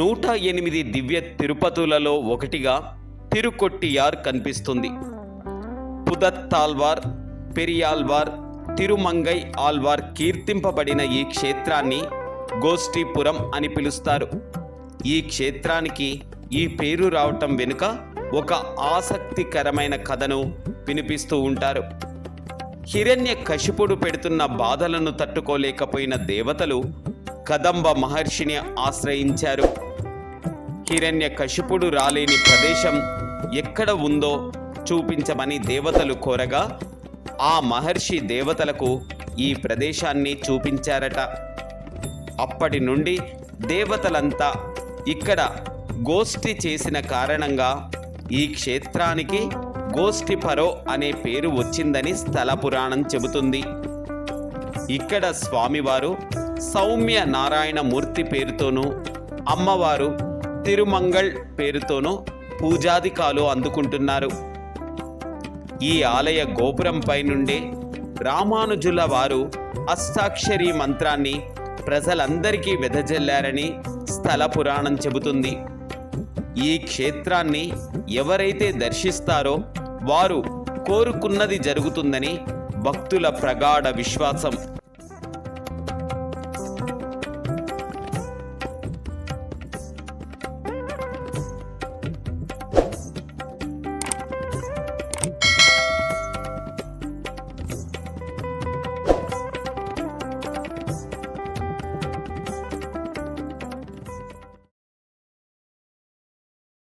108 దివ్య తిరుపతులలో ఒకటిగా తిరుకొట్టియార్ కనిపిస్తుంది. పుదత్తాల్వార్, పెరియాల్వార్, తిరుమంగై ఆల్వార్ కీర్తింపబడిన ఈ క్షేత్రాన్ని గోష్ఠీపురం అని పిలుస్తారు. ఈ క్షేత్రానికి ఈ పేరు రావటం వెనుక ఒక ఆసక్తికరమైన కథను వినిపిస్తూ ఉంటారు. హిరణ్యకశిపుడు పెడుతున్న బాధలను తట్టుకోలేకపోయిన దేవతలు కదంబ మహర్షిని ఆశ్రయించారు. హిరణ్యకశిపుడు రాలేని ప్రదేశం ఎక్కడ ఉందో చూపించమని దేవతలు కోరగా ఆ మహర్షి దేవతలకు ఈ ప్రదేశాన్ని చూపించారట. అప్పటి నుండి దేవతలంతా ఇక్కడ గోష్ఠి చేసిన కారణంగా ఈ క్షేత్రానికి గోష్ఠిపరో అనే పేరు వచ్చిందని స్థల పురాణం చెబుతుంది. ఇక్కడ స్వామివారు సౌమ్య నారాయణ మూర్తి పేరుతోనూ, అమ్మవారు తిరుమంగళ్ పేరుతోనూ పూజాధికాలు అందుకుంటున్నారు. ఈ ఆలయ గోపురంపై నుండే రామానుజుల వారు అష్టాక్షరీ మంత్రాన్ని ప్రజలందరికీ వెదజల్లారని స్థల పురాణం చెబుతుంది. ఈ క్షేత్రాన్ని ఎవరైతే దర్శిస్తారో వారు కోరుకున్నది జరుగుతుందని భక్తుల ప్రగాఢ విశ్వాసం.